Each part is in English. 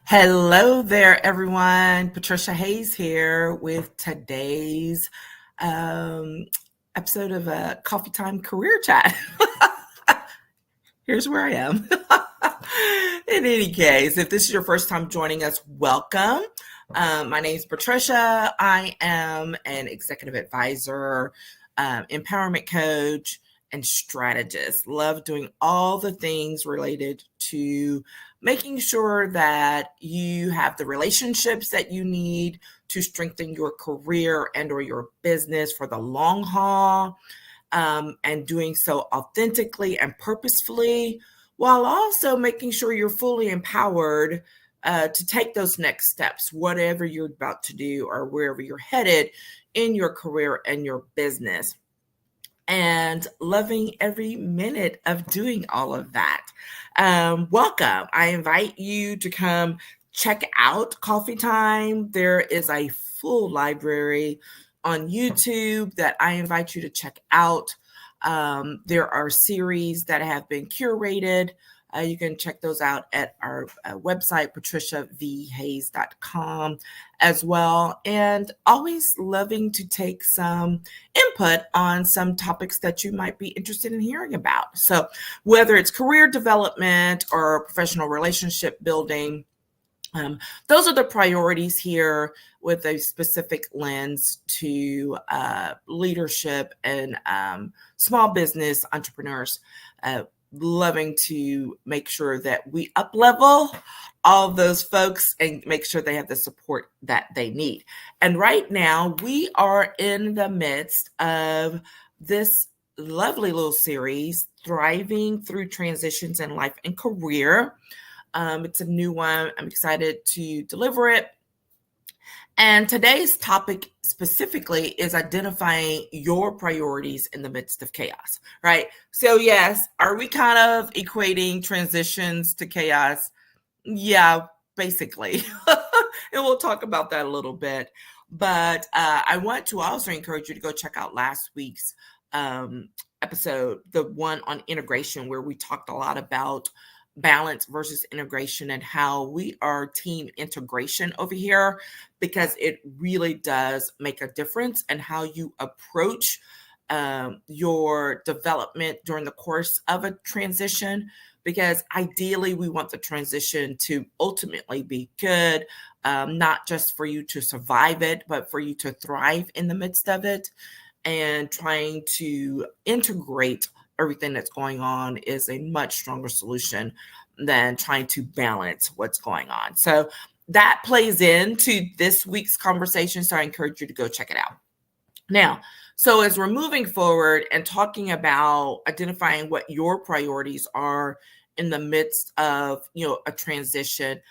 Hello there, everyone. Patricia Hayes here with today's um, episode of Coffee Time Career Chat. Here's where I am. In any case, if this is your first time joining us, welcome. My name is Patricia. I am an executive advisor, empowerment coach, and strategist. Love doing all the things related to making sure that you have the relationships that you need to strengthen your career and or your business for the long haul, and doing so authentically and purposefully, while also making sure you're fully empowered to take those next steps, whatever you're about to do or wherever you're headed in your career and your business. And loving every minute of doing all of that. Welcome. I invite you to come check out Coffee Time. There is a full library on YouTube that I invite you to check out. There are series that have been curated. You can check those out at our website, patriciavhayes.com as well. And always loving to take some input on some topics that you might be interested in hearing about. So whether it's career development or professional relationship building, those are the priorities here with a specific lens to leadership and small business entrepreneurs. Loving to make sure that we up-level all those folks and make sure they have the support that they need. And right now, we are in the midst of this lovely little series, Thriving Through Transitions in Life and Career. It's a new one. I'm excited to deliver it. And today's topic specifically is identifying your priorities in the midst of chaos, right? So yes, are we kind of equating transitions to chaos? Yeah, basically. And we'll talk about that a little bit. But I want to also encourage you to go check out last week's episode, the one on integration, where we talked a lot about balance versus integration and how we are team integration over here, because it really does make a difference in how you approach your development during the course of a transition. Because ideally, we want the transition to ultimately be good, not just for you to survive it, but for you to thrive in the midst of it. And trying to integrate everything that's going on is a much stronger solution than trying to balance what's going on. So that plays into this week's conversation. So I encourage you to go check it out. Now, so as we're moving forward and talking about identifying what your priorities are in the midst of, a transition,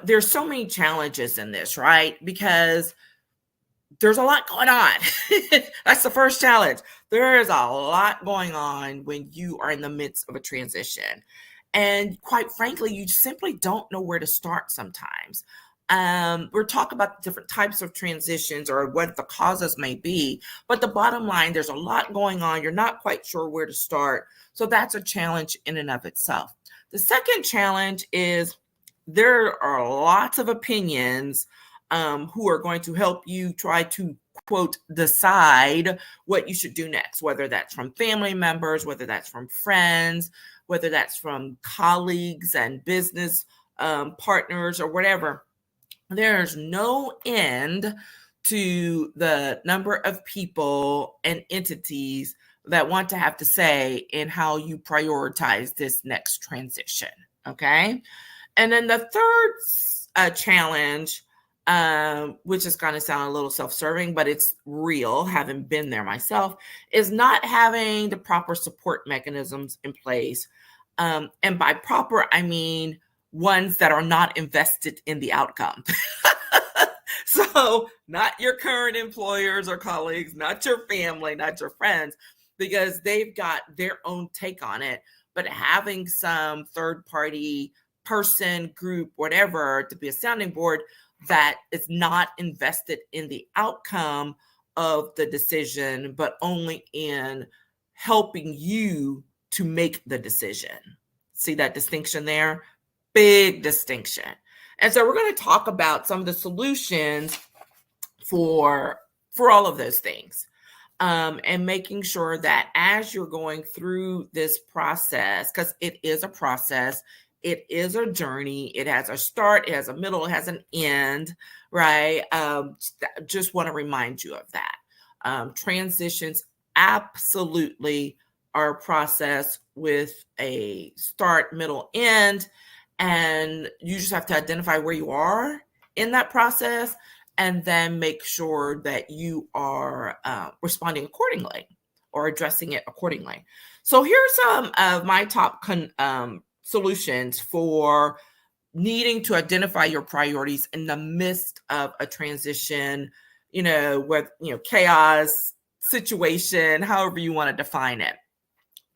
there's so many challenges in this, right? Because there's a lot going on. That's the first challenge. There is a lot going on when you are in the midst of a transition. And quite frankly, you simply don't know where to start sometimes. We're talking about different types of transitions or what the causes may be. But the bottom line, there's a lot going on. You're not quite sure where to start. So that's a challenge in and of itself. The second challenge is there are lots of opinions who are going to help you try to, quote, decide what you should do next, whether that's from family members, whether that's from friends, whether that's from colleagues and business partners or whatever. There's no end to the number of people and entities that want to have to say in how you prioritize this next transition, okay? And then the third challenge, which is going to sound a little self-serving, but it's real, having been there myself, is not having the proper support mechanisms in place. And by proper, I mean ones that are not invested in the outcome. So not your current employers or colleagues, not your family, not your friends, because they've got their own take on it, but having some third-party person, group, whatever, to be a sounding board that is not invested in the outcome of the decision, but only in helping you to make the decision. See that distinction there? Big distinction. And so we're going to talk about some of the solutions for all of those things. And making sure that as you're going through this process, because it is a process, it is a journey, it has a start, it has a middle, it has an end, right? Just want to remind you of that. Transitions absolutely are a process with a start, middle, end, and you just have to identify where you are in that process and then make sure that you are responding accordingly or addressing it accordingly. So here's some of my top solutions for needing to identify your priorities in the midst of a transition, with, chaos, situation, however you want to define it.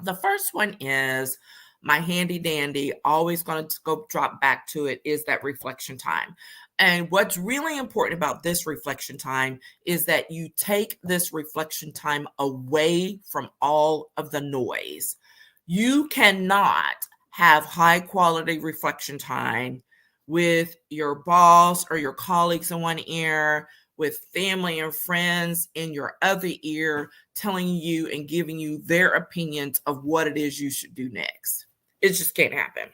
The first one is my handy dandy, always going to go drop back to it, is that reflection time. And what's really important about this reflection time is that you take this reflection time away from all of the noise. You cannot have high quality reflection time with your boss or your colleagues in one ear, with family and friends in your other ear, telling you and giving you their opinions of what it is you should do next. It just can't happen.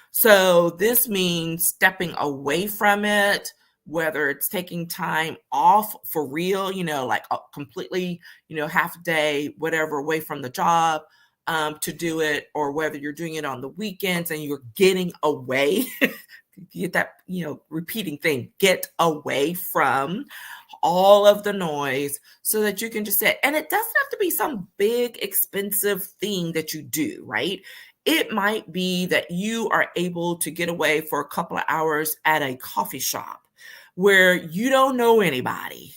So this means stepping away from it, whether it's taking time off for real, like completely, half a day, whatever, away from the job to do it, or whether you're doing it on the weekends and you're getting away. Get that, repeating thing, get away from all of the noise so that you can just sit. And it doesn't have to be some big, expensive thing that you do, right? It might be that you are able to get away for a couple of hours at a coffee shop where you don't know anybody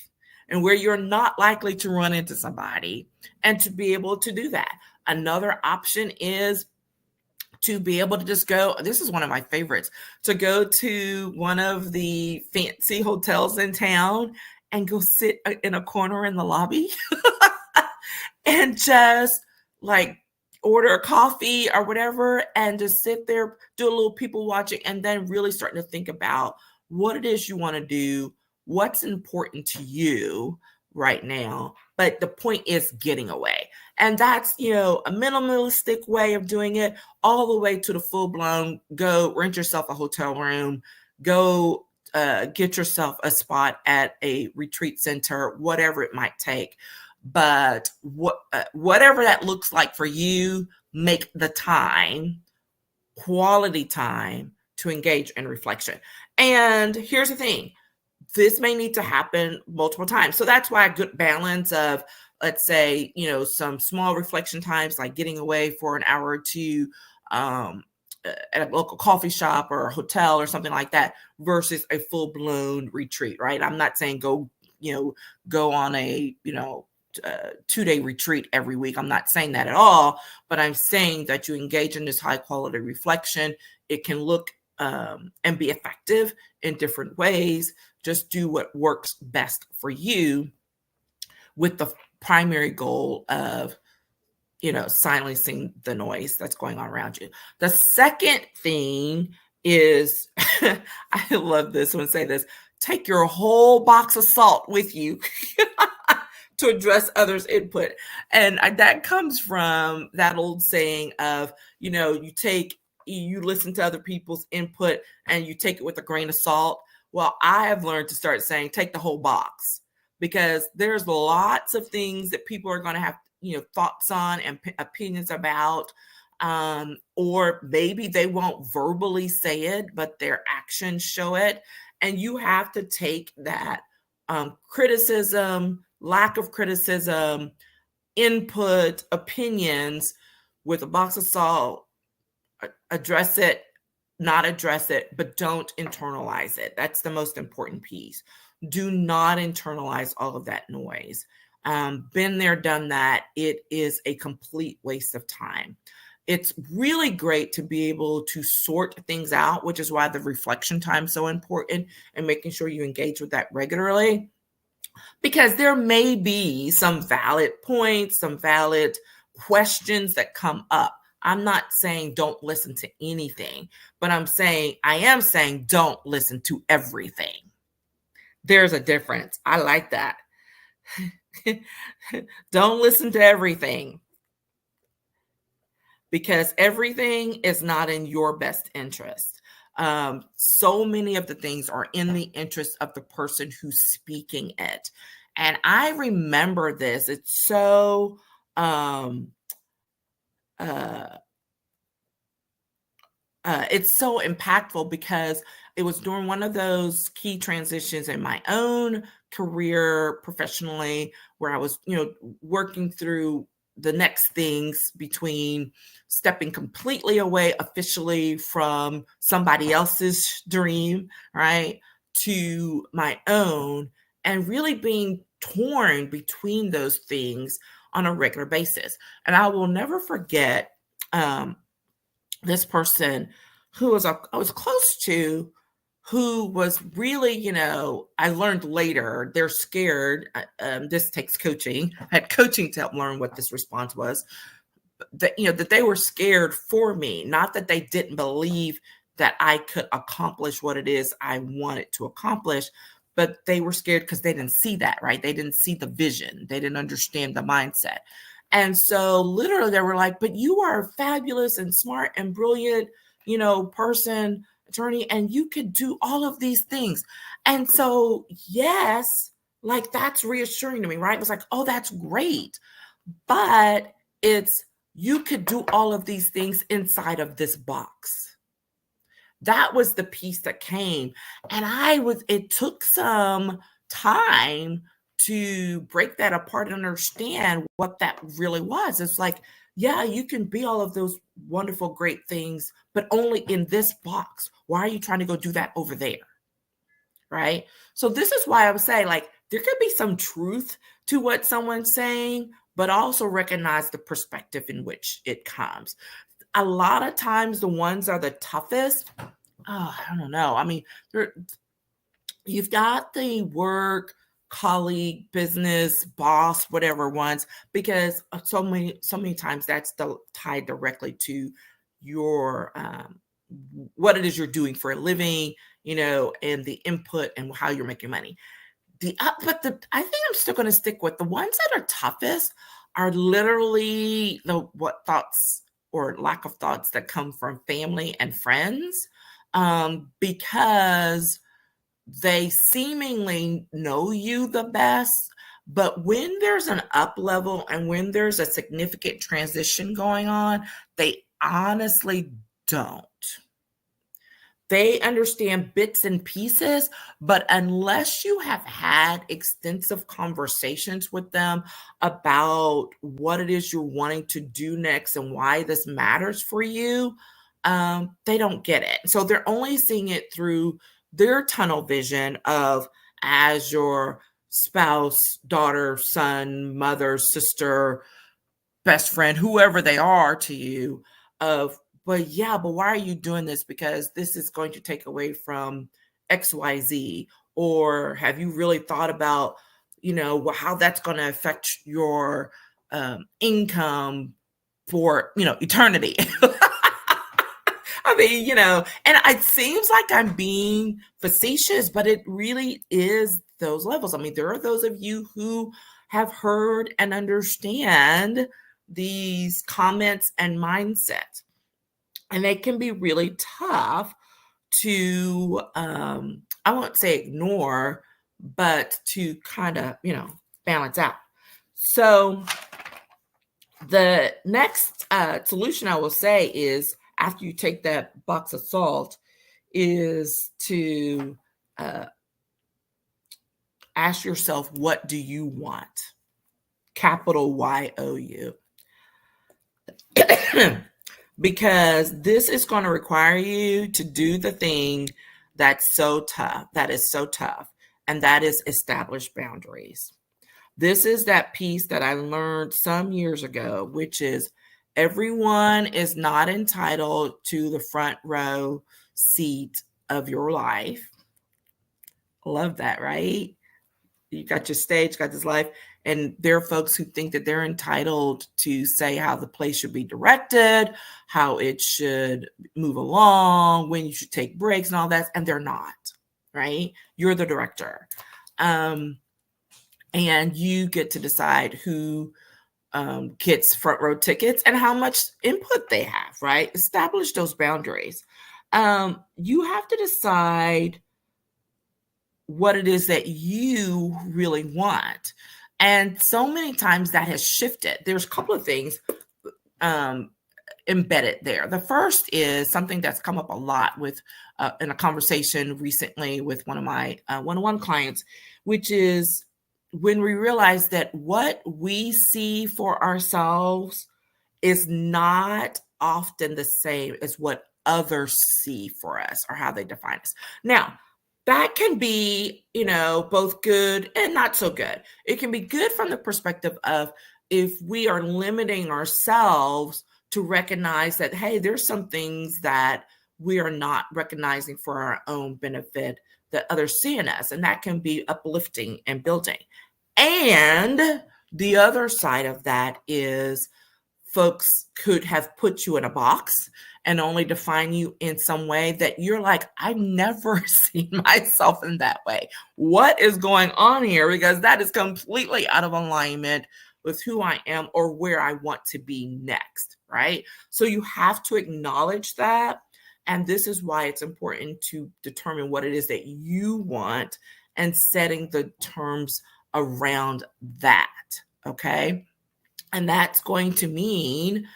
and where you're not likely to run into somebody, and to be able to do that. Another option is to be able to just go, this is one of my favorites, to go to one of the fancy hotels in town and go sit in a corner in the lobby and just like order a coffee or whatever and just sit there, do a little people watching, and then really starting to think about what it is you want to do, what's important to you right now. But the point is getting away. And that's, a minimalistic way of doing it, all the way to the full-blown, go rent yourself a hotel room, go get yourself a spot at a retreat center, whatever it might take. But whatever that looks like for you, make the time, quality time, to engage in reflection. And here's the thing. This may need to happen multiple times. So that's why a good balance of, let's say, some small reflection times, like getting away for an hour or two at a local coffee shop or a hotel or something like that, versus a full-blown retreat, right? I'm not saying go on a, 2-day retreat every week. I'm not saying that at all, but I'm saying that you engage in this high quality reflection. It can look and be effective in different ways. Just do what works best for you, with the primary goal of, silencing the noise that's going on around you. The second thing is, I love this one, say this, take your whole box of salt with you to address others' input. And that comes from that old saying of, you listen to other people's input and you take it with a grain of salt. Well, I have learned to start saying, take the whole box, because there's lots of things that people are going to have, thoughts on and opinions about, or maybe they won't verbally say it, but their actions show it. And you have to take that criticism, lack of criticism, input, opinions with a box of salt, address it, not address it, but don't internalize it. That's the most important piece. Do not internalize all of that noise. Been there, done that. It is a complete waste of time. It's really great to be able to sort things out, which is why the reflection time is so important, and making sure you engage with that regularly, because there may be some valid points, some valid questions that come up. I'm not saying don't listen to anything, but I am saying don't listen to everything. There's a difference. I like that. Don't listen to everything, because everything is not in your best interest. So many of the things are in the interest of the person who's speaking it. And I remember this. Uh, it's so impactful because it was during one of those key transitions in my own career professionally, where I was, working through the next things between stepping completely away officially from somebody else's dream, right, to my own, and really being torn between those things on a regular basis. And I will never forget this person who I was close to, who was really, I learned later, they're scared. This takes coaching. I had coaching to help learn what this response was. That they were scared for me, not that they didn't believe that I could accomplish what it is I wanted to accomplish, but they were scared because they didn't see that, right? They didn't see the vision. They didn't understand the mindset. And so literally they were like, but you are a fabulous and smart and brilliant, person, attorney, and you could do all of these things. And so, yes, like that's reassuring to me, right? It was like, oh, that's great. But you could do all of these things inside of this box. That was the piece that came. And it took some time to break that apart and understand what that really was. It's like, yeah, you can be all of those wonderful, great things, but only in this box. Why are you trying to go do that over there? Right? So this is why I would say, like, there could be some truth to what someone's saying, but also recognize the perspective in which it comes. A lot of times the ones are the toughest. Oh, I don't know. I mean, you've got the work, colleague, business, boss, whatever ones, because so many times that's tied directly to your what it is you're doing for a living, and the input and how you're making money. I think I'm still going to stick with the ones that are toughest are literally what thoughts or lack of thoughts that come from family and friends, because they seemingly know you the best. But when there's an up level and when there's a significant transition going on, they honestly don't. They understand bits and pieces, but unless you have had extensive conversations with them about what it is you're wanting to do next and why this matters for you, they don't get it. So they're only seeing it through their tunnel vision of, as your spouse, daughter, son, mother, sister, best friend, whoever they are to you, but why are you doing this? Because this is going to take away from XYZ. Or have you really thought about, how that's going to affect your income for, eternity? I mean, and it seems like I'm being facetious, but it really is those levels. I mean, there are those of you who have heard and understand these comments and mindsets, and they can be really tough to, I won't say ignore, but to kind of, balance out. So the next solution I will say is, after you take that box of salt, is to ask yourself, what do you want? Capital YOU. Because this is going to require you to do the thing that is so tough, and that is establish boundaries. This is that piece that I learned some years ago, which is everyone is not entitled to the front row seat of your life. Love that, right? you got your stage, got this life, and there are folks who think that they're entitled to say how the play should be directed, how it should move along, when you should take breaks and all that, and they're not, right? You're the director. And you get to decide who gets front row tickets and how much input they have, right? Establish those boundaries. You have to decide what it is that you really want. And so many times that has shifted. There's a couple of things embedded there. The first is something that's come up a lot with in a conversation recently with one of my one-on-one clients, which is when we realize that what we see for ourselves is not often the same as what others see for us or how they define us. Now, that can be, both good and not so good. It can be good from the perspective of if we are limiting ourselves to recognize that, hey, there's some things that we are not recognizing for our own benefit that others see in us. And that can be uplifting and building. And the other side of that is folks could have put you in a box and only define you in some way that you're like, I've never seen myself in that way. What is going on here? Because that is completely out of alignment with who I am or where I want to be next, right? So you have to acknowledge that. And this is why it's important to determine what it is that you want and setting the terms around that, okay? And that's going to mean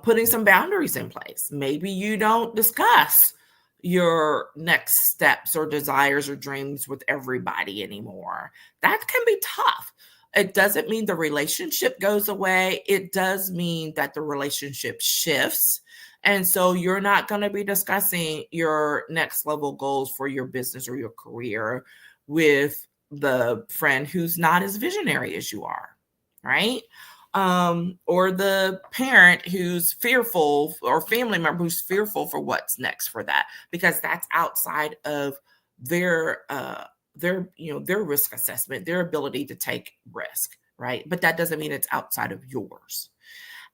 putting some boundaries in place. Maybe you don't discuss your next steps or desires or dreams with everybody anymore. That can be tough. It doesn't mean the relationship goes away. It does mean that the relationship shifts. And so you're not going to be discussing your next level goals for your business or your career with the friend who's not as visionary as you are, right? Or the parent who's fearful or family member who's fearful for what's next for that, because that's outside of their risk assessment, their ability to take risk, right? But that doesn't mean it's outside of yours.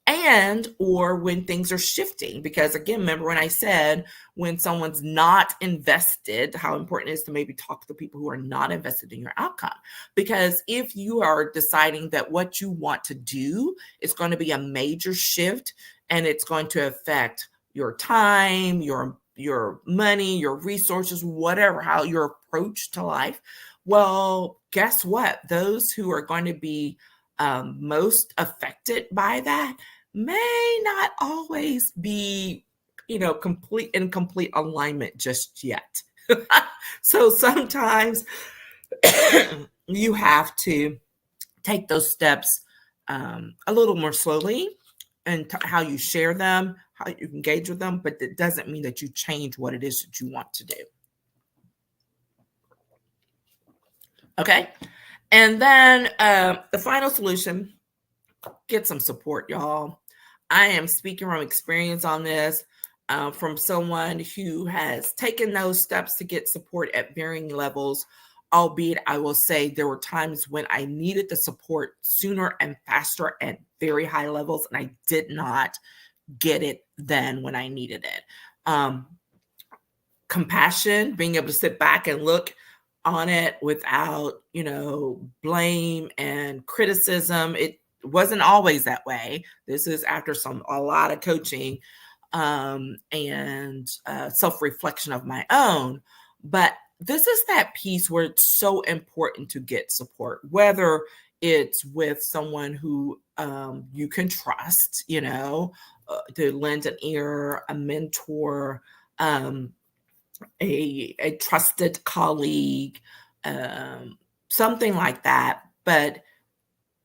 And or when things are shifting, because again, remember when I said when someone's not invested, how important it is to maybe talk to people who are not invested in your outcome. Because if you are deciding that what you want to do is going to be a major shift and it's going to affect your time, your money, your resources, whatever, how your approach to life, well, guess what? Those who are going to be most affected by that may not always be, complete alignment just yet. So sometimes you have to take those steps a little more slowly and how you share them, how you engage with them, but it doesn't mean that you change what it is that you want to do. Okay. And then the final solution, get some support, y'all. I am speaking from experience on this, from someone who has taken those steps to get support at varying levels, albeit I will say there were times when I needed the support sooner and faster at very high levels, and I did not get it then when I needed it. Compassion, being able to sit back and look on it without, blame and criticism. It wasn't always that way. This is after a lot of coaching and self-reflection of my own. But this is that piece where it's so important to get support, whether it's with someone who you can trust, to lend an ear, a mentor, a trusted colleague, something like that. But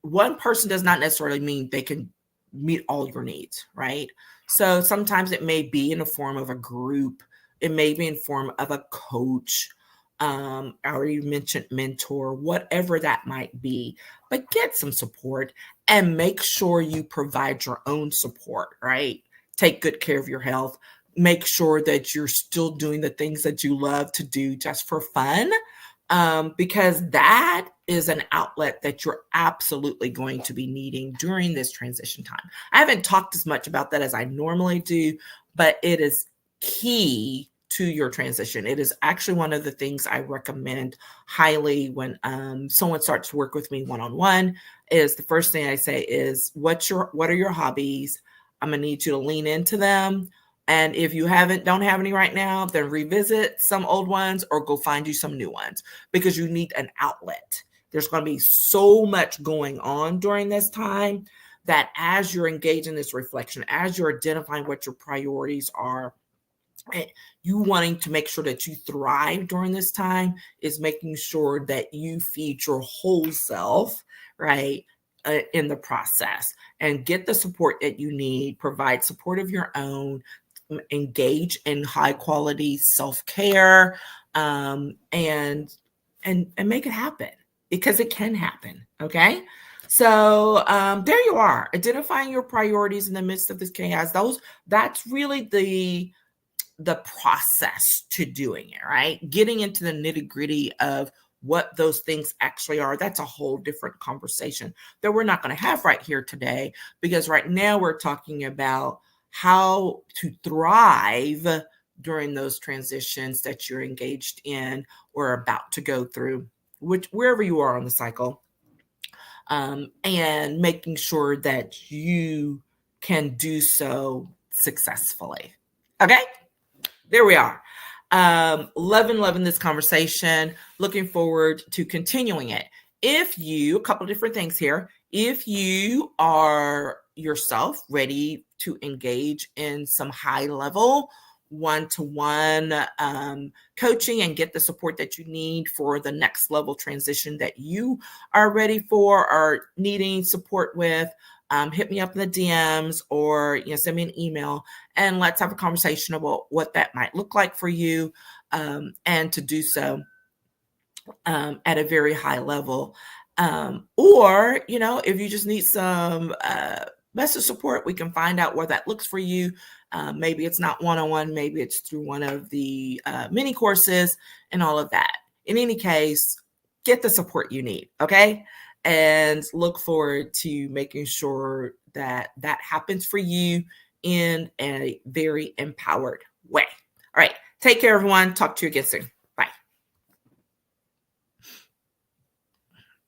one person does not necessarily mean they can meet all your needs, right? So sometimes it may be in the form of a group. It may be in form of a coach. I already mentioned mentor, whatever that might be. But get some support and make sure you provide your own support, right? Take good care of your health. Make sure that you're still doing the things that you love to do just for fun, because that is an outlet that you're absolutely going to be needing during this transition time. I haven't talked as much about that as I normally do, but it is key to your transition. It is actually one of the things I recommend highly when someone starts to work with me one-on-one. Is the first thing I say is, what are your hobbies? I'm gonna need you to lean into them. And if you don't have any right now, then revisit some old ones or go find you some new ones, because you need an outlet. There's going to be so much going on during this time that as you're engaged in this reflection, as you're identifying what your priorities are, you wanting to make sure that you thrive during this time is making sure that you feed your whole self, right, in the process, and get the support that you need, provide support of your own, engage in high quality self-care, and make it happen, because it can happen. Okay. So there you are, identifying your priorities in the midst of this chaos. That's really the process to doing it, right? Getting into the nitty-gritty of what those things actually are, that's a whole different conversation that we're not going to have right here today, because right now we're talking about how to thrive during those transitions that you're engaged in or about to go through, wherever you are on the cycle, and making sure that you can do so successfully. Okay, there we are. Loving this conversation. Looking forward to continuing it. A couple of different things here. If you are yourself ready to engage in some high level one-to-one coaching and get the support that you need for the next level transition that you are ready for or needing support with, hit me up in the DMs or send me an email, and let's have a conversation about what that might look like for you, and to do so at a very high level. Or, if you just need some message support, we can find out where that looks for you. Maybe it's not one-on-one, maybe it's through one of the mini courses and all of that. In any case, get the support you need, okay? And look forward to making sure that happens for you in a very empowered way. All right. Take care, everyone. Talk to you again soon.